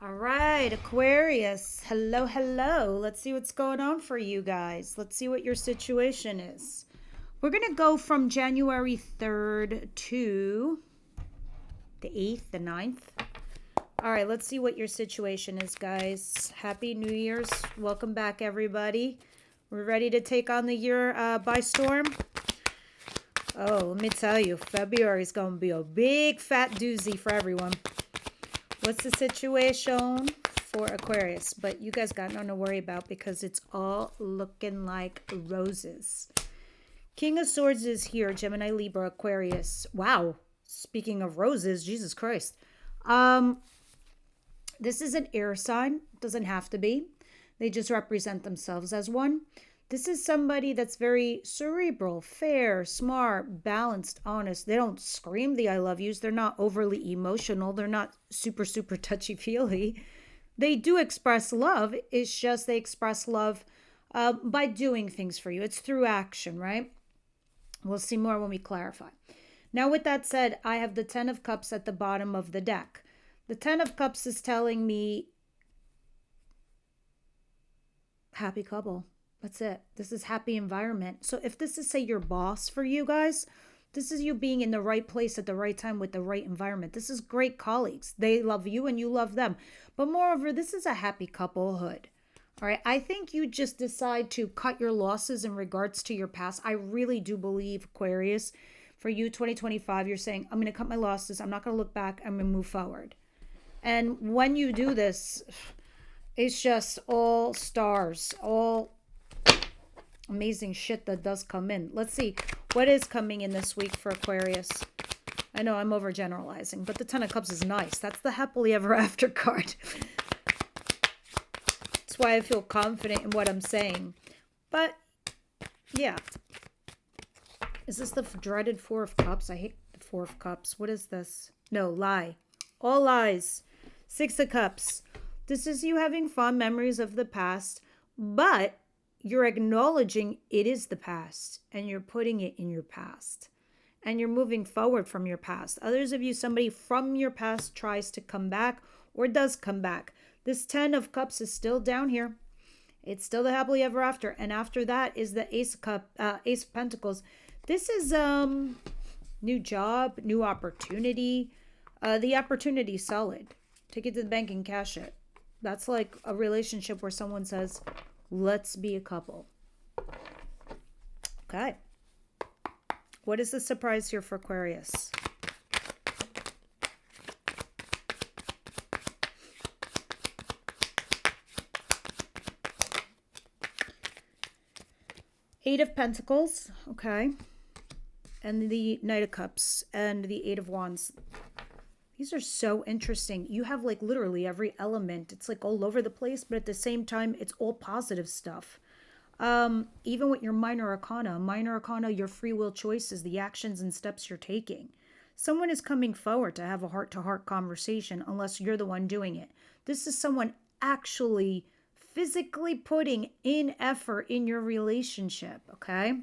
All right, Aquarius. Hello, hello. Let's see what's going on for you guys. Let's see what your situation is. We're going to go from January 3rd to the 8th, the 9th. All right, let's see what your situation is, guys. Happy New Year's. Welcome back, everybody. We're ready to take on the year by storm. Oh, let me tell you, February is going to be a big fat doozy for everyone. What's the situation for Aquarius? But you guys got nothing to worry about because it's all looking like roses. King of Swords is here. Gemini, Libra, Aquarius. Wow. Speaking of roses, Jesus Christ. This is an air sign. Doesn't have to be. They just represent themselves as one. This is somebody that's very cerebral, fair, smart, balanced, honest. They don't scream the I love yous. They're not overly emotional. They're not super, super touchy-feely. They do express love. It's just they express love by doing things for you. It's through action, right? We'll see more when we clarify. Now, with that said, I have the Ten of Cups at the bottom of the deck. The Ten of Cups is telling me happy couple. That's it. This is happy environment. So if this is, say, your boss for you guys, this is you being in the right place at the right time with the right environment. This is great colleagues. They love you and you love them. But moreover, this is a happy couplehood. All right. I think you just decide to cut your losses in regards to your past. I really do believe, Aquarius, for you, 2025, you're saying, I'm going to cut my losses. I'm not going to look back. I'm going to move forward. And when you do this, it's just all stars, all amazing shit that does come in. Let's see what is coming in this week for Aquarius. I know I'm overgeneralizing, but the Ten of Cups is nice. That's the happily ever after card. That's why I feel confident in what I'm saying. But yeah, is this the dreaded Four of Cups? I hate the Four of Cups. What is this? No, lie. All lies. Six of Cups. This is you having fond memories of the past, but you're acknowledging it is the past and you're putting it in your past and you're moving forward from your past. Others of you, somebody from your past tries to come back or does come back. This Ten of Cups is still down here. It's still the happily ever after. And after that is the Ace of Pentacles. This is new job, new opportunity. The opportunity is solid. Take it to the bank and cash it. That's like a relationship where someone says, let's be a couple. Okay. What is the surprise here for Aquarius? Eight of Pentacles. Okay. And the Knight of Cups and the Eight of Wands. These are so interesting. You have like literally every element. It's like all over the place, but at the same time, it's all positive stuff. Even with your minor arcana, your free will choices, the actions and steps you're taking. Someone is coming forward to have a heart-to-heart conversation unless you're the one doing it. This is someone actually physically putting in effort in your relationship, okay?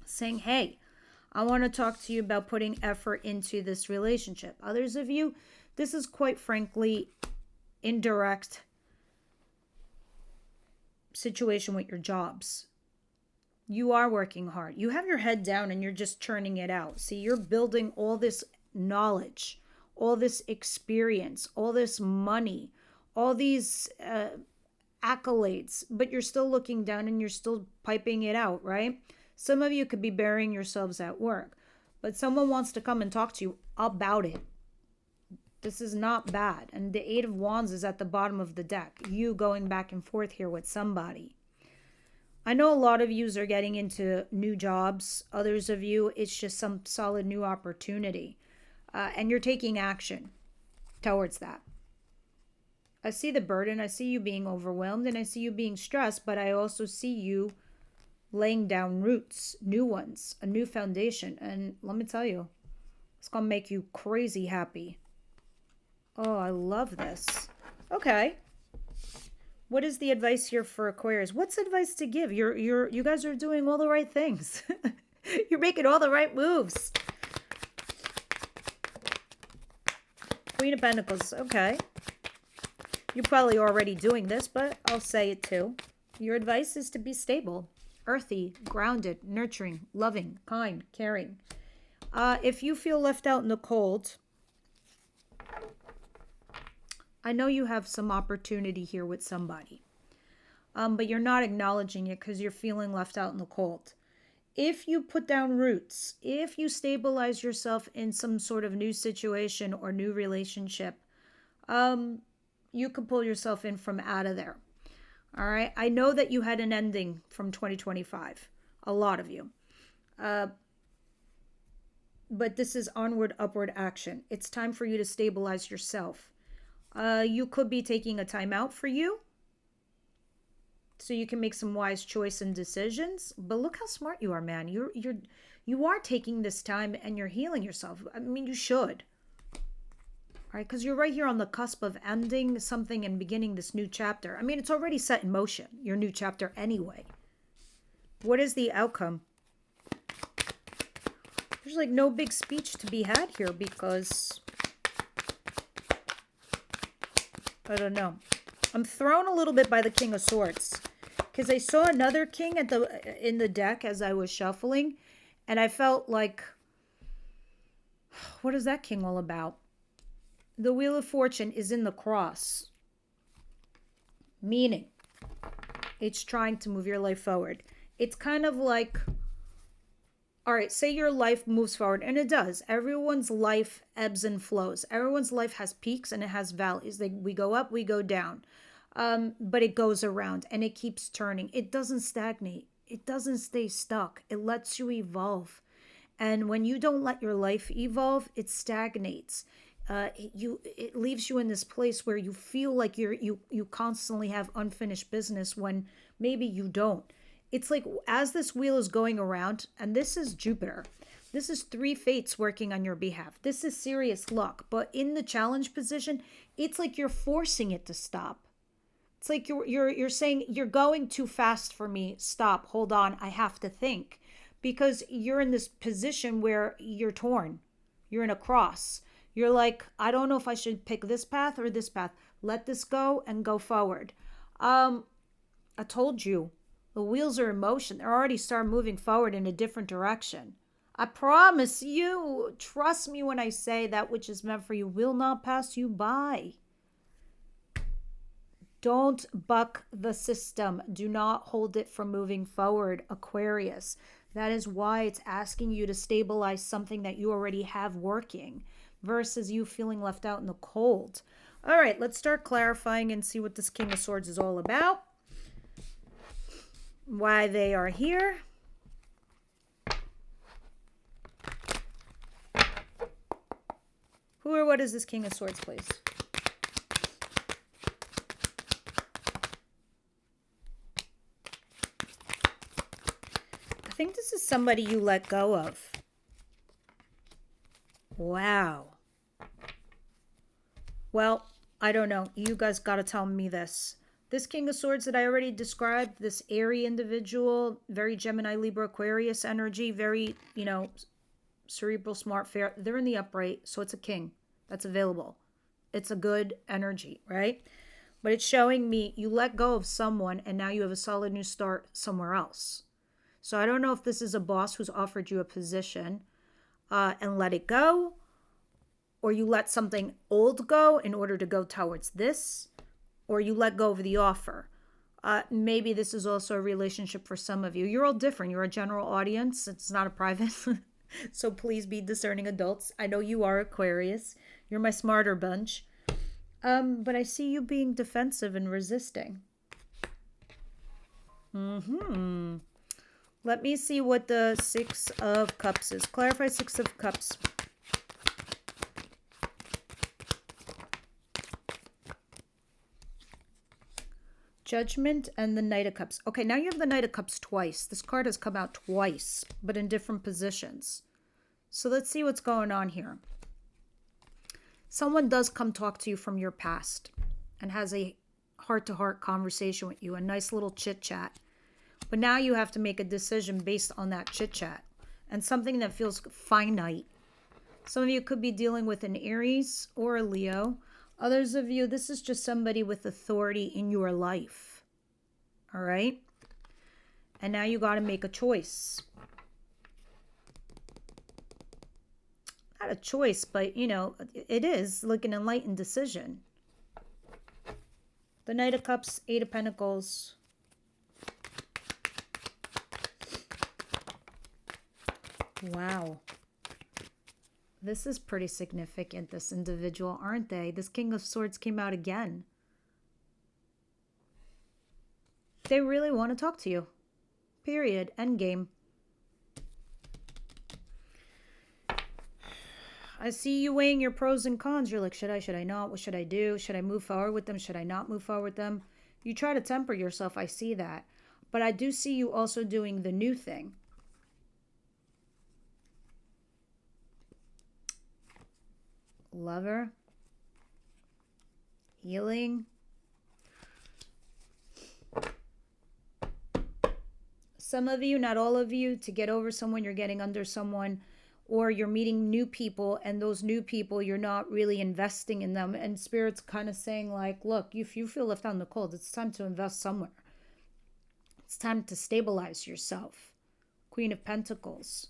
Saying, hey, I want to talk to you about putting effort into this relationship. Others of you, this is quite frankly indirect situation with your jobs. You are working hard. You have your head down and you're just churning it out. See, you're building all this knowledge, all this experience, all this money, all these accolades, but you're still looking down and you're still piping it out, right? Some of you could be burying yourselves at work, but someone wants to come and talk to you about it. This is not bad. And the Eight of Wands is at the bottom of the deck. You going back and forth here with somebody. I know a lot of you are getting into new jobs. Others of you, it's just some solid new opportunity. And you're taking action towards that. I see the burden. I see you being overwhelmed and I see you being stressed, but I also see you laying down roots, new ones, a new foundation. And let me tell you, it's going to make you crazy happy. Oh, I love this. Okay. What is the advice here for Aquarius? What's advice to give? You guys are doing all the right things. You're making all the right moves. Queen of Pentacles. Okay. You're probably already doing this, but I'll say it too. Your advice is to be stable, earthy, grounded, nurturing, loving, kind, caring. If you feel left out in the cold, I know you have some opportunity here with somebody, but you're not acknowledging it because you're feeling left out in the cold. If you put down roots, if you stabilize yourself in some sort of new situation or new relationship, you could pull yourself in from out of there. All right. I know that you had an ending from 2025, a lot of you. But this is onward, upward action. It's time for you to stabilize yourself. You could be taking a time out for you, so you can make some wise choice and decisions. But look how smart you are, man. You are taking this time and you're healing yourself. I mean, you should. All right, because you're right here on the cusp of ending something and beginning this new chapter. I mean, it's already set in motion, your new chapter anyway. What is the outcome? There's like no big speech to be had here because I don't know. I'm thrown a little bit by the King of Swords because I saw another king in the deck as I was shuffling, and I felt like, what is that king all about? The Wheel of Fortune is in the cross, meaning it's trying to move your life forward. It's kind of like, all right, say your life moves forward, and it does. Everyone's life ebbs and flows. Everyone's life has peaks and it has valleys. We go up, we go down. But it goes around and it keeps turning. It doesn't stagnate. It doesn't stay stuck. It lets you evolve. And when you don't let your life evolve, it stagnates. It leaves you in this place where you feel like you constantly have unfinished business when maybe you don't. It's like as this wheel is going around, and this is Jupiter. This is 3 fates working on your behalf. This is serious luck. But in the challenge position, it's like you're forcing it to stop. It's like you're saying, you're going too fast for me. Stop. Hold on. I have to think. Because you're in this position where you're torn. You're in a cross. You're like, I don't know if I should pick this path or this path. Let this go and go forward. I told you. The wheels are in motion. They're already starting moving forward in a different direction. I promise you, trust me when I say that which is meant for you will not pass you by. Don't buck the system. Do not hold it from moving forward, Aquarius. That is why it's asking you to stabilize something that you already have working versus you feeling left out in the cold. All right, let's start clarifying and see what this King of Swords is all about. Why they are here. Who or what is this King of Swords, please? I think this is somebody you let go of. Wow. Well, I don't know. You guys got to tell me this. This King of Swords that I already described, this airy individual, very Gemini, Libra, Aquarius energy, very, cerebral, smart, fair. They're in the upright, so it's a king that's available. It's a good energy, right? But it's showing me you let go of someone and now you have a solid new start somewhere else. So I don't know if this is a boss who's offered you a position and let it go, or you let something old go in order to go towards this, or you let go of the offer. Maybe this is also a relationship for some of you. You're all different. You're a general audience. It's not a private. So please be discerning adults. I know you are Aquarius. You're my smarter bunch. But I see you being defensive and resisting. Let me see what the 6 of Cups is. Clarify 6 of Cups. Judgment and the Knight of Cups. Okay, now you have the Knight of Cups twice. This card has come out twice, but in different positions. So let's see what's going on here. Someone does come talk to you from your past and has a heart-to-heart conversation with you, a nice little chit-chat. But now you have to make a decision based on that chit-chat and something that feels finite. Some of you could be dealing with an Aries or a Leo. Others of you, this is just somebody with authority in your life. All right? And now you got to make a choice. Not a choice, but, you know, it is like an enlightened decision. The Knight of Cups, Eight of Pentacles. Wow. This is pretty significant, this individual, aren't they? This King of Swords came out again. They really want to talk to you. Period. End game. I see you weighing your pros and cons. You're like, should I not? What should I do? Should I move forward with them? Should I not move forward with them? You try to temper yourself. I see that. But I do see you also doing the new thing. Lover. Healing. Some of you, not all of you, to get over someone, you're getting under someone, or you're meeting new people, and those new people, you're not really investing in them. And Spirit's kind of saying like, look, if you feel left out in the cold, it's time to invest somewhere. It's time to stabilize yourself. Queen of Pentacles.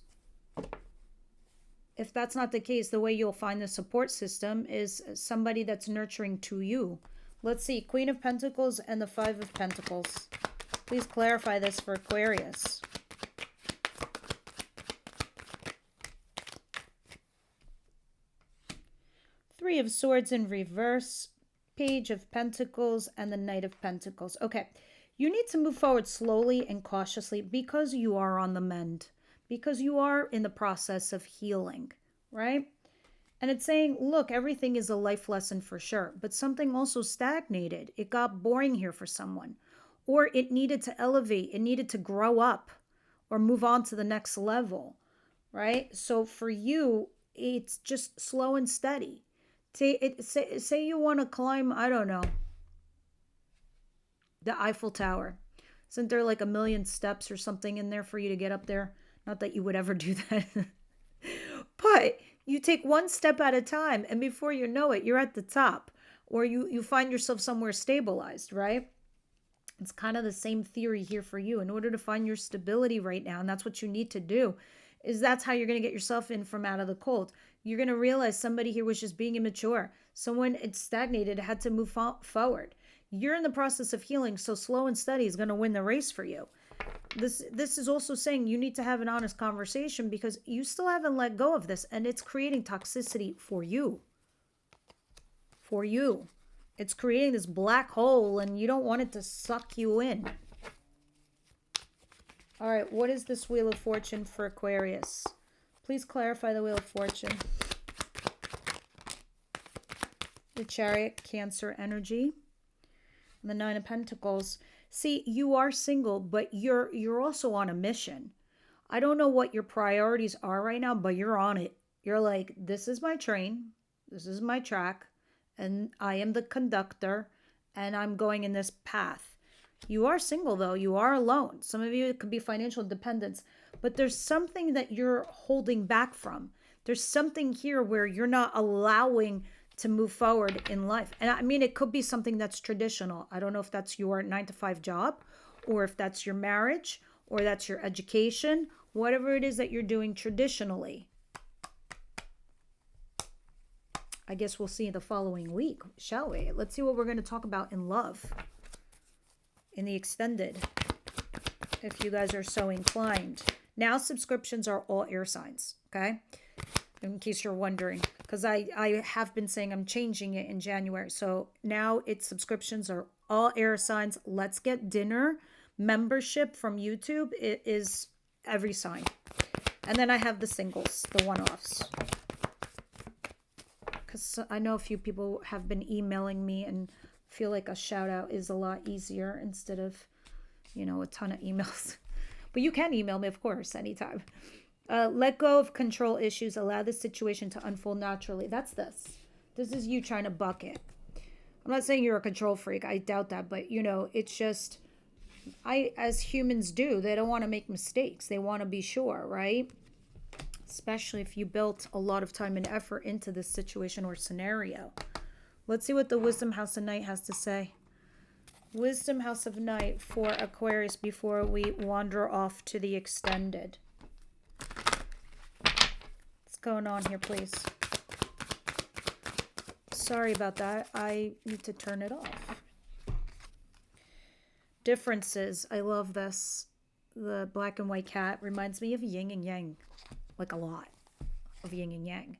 If that's not the case, the way you'll find the support system is somebody that's nurturing to you. Let's see, Queen of Pentacles and the Five of Pentacles. Please clarify this for Aquarius. Three of Swords in reverse, Page of Pentacles, and the Knight of Pentacles. Okay, you need to move forward slowly and cautiously because you are on the mend, because you are in the process of healing, right? And it's saying, look, everything is a life lesson for sure, but something also stagnated. It got boring here for someone, or it needed to elevate, it needed to grow up or move on to the next level, right? So for you, it's just slow and steady. Say you want to climb, I don't know, the Eiffel Tower. Isn't there like 1,000,000 steps or something in there for you to get up there? Not that you would ever do that. But you take one step at a time, and before you know it, you're at the top. Or you find yourself somewhere stabilized, right? It's kind of the same theory here for you. In order to find your stability right now, and that's what you need to do, is that's how you're going to get yourself in from out of the cold. You're going to realize somebody here was just being immature. Someone, it's stagnated, had to move forward. You're in the process of healing, so slow and steady is going to win the race for you. This is also saying you need to have an honest conversation because you still haven't let go of this, and it's creating toxicity for you. For you. It's creating this black hole, and you don't want it to suck you in. All right, what is this Wheel of Fortune for Aquarius? Please clarify the Wheel of Fortune. The Chariot, Cancer energy. And the Nine of Pentacles. See, you are single, but you're also on a mission. I don't know what your priorities are right now, but you're on it. You're like, this is my train. This is my track. And I am the conductor. And I'm going in this path. You are single, though. You are alone. Some of you, it could be financial dependence. But there's something that you're holding back from. There's something here where you're not allowing to move forward in life. And I mean, it could be something that's traditional. I don't know if that's your 9-to-5 job, or if that's your marriage, or that's your education, whatever it is that you're doing traditionally. I guess we'll see the following week, shall we? Let's see what we're going to talk about in love. In the extended, if you guys are so inclined. Now subscriptions are all air signs, okay? In case you're wondering, because I have been saying I'm changing it in January. So now it's subscriptions are all air signs. Let's Get Dinner membership from YouTube. It is every sign. And then I have the singles, the one-offs. Because I know a few people have been emailing me and feel like a shout out is a lot easier instead of, you know, a ton of emails. But you can email me, of course, anytime. Let go of control issues. Allow the situation to unfold naturally. That's this. This is you trying to buck it. I'm not saying you're a control freak. I doubt that. But, you know, it's just, as humans do, they don't want to make mistakes. They want to be sure, right? Especially if you built a lot of time and effort into this situation or scenario, Let's see what the Wisdom House of Night has to say. Wisdom House of Night for Aquarius before we wander off to the extended. What's going on here, please? Sorry about that. I need to turn it off. Differences. I love this. The black and white cat reminds me of yin and yang. Like a lot of yin and yang.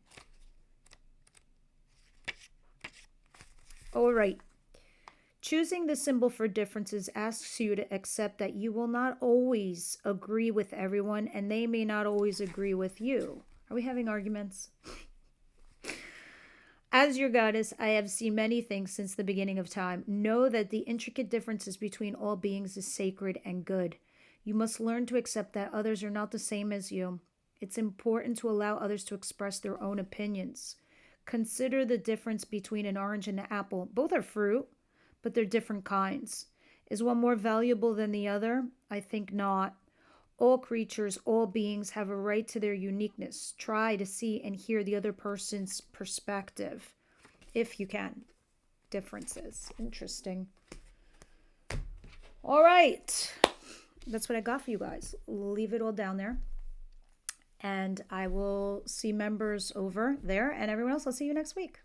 All right. Choosing the symbol for differences asks you to accept that you will not always agree with everyone and they may not always agree with you. Are we having arguments? As your goddess, I have seen many things since the beginning of time. Know that the intricate differences between all beings is sacred and good. You must learn to accept that others are not the same as you. It's important to allow others to express their own opinions. Consider the difference between an orange and an apple. Both are fruit, but they're different kinds. Is one more valuable than the other? I think not. All creatures, all beings have a right to their uniqueness. Try to see and hear the other person's perspective, if you can. Differences. Interesting. All right. That's what I got for you guys. Leave it all down there. And I will see members over there. And everyone else, I'll see you next week.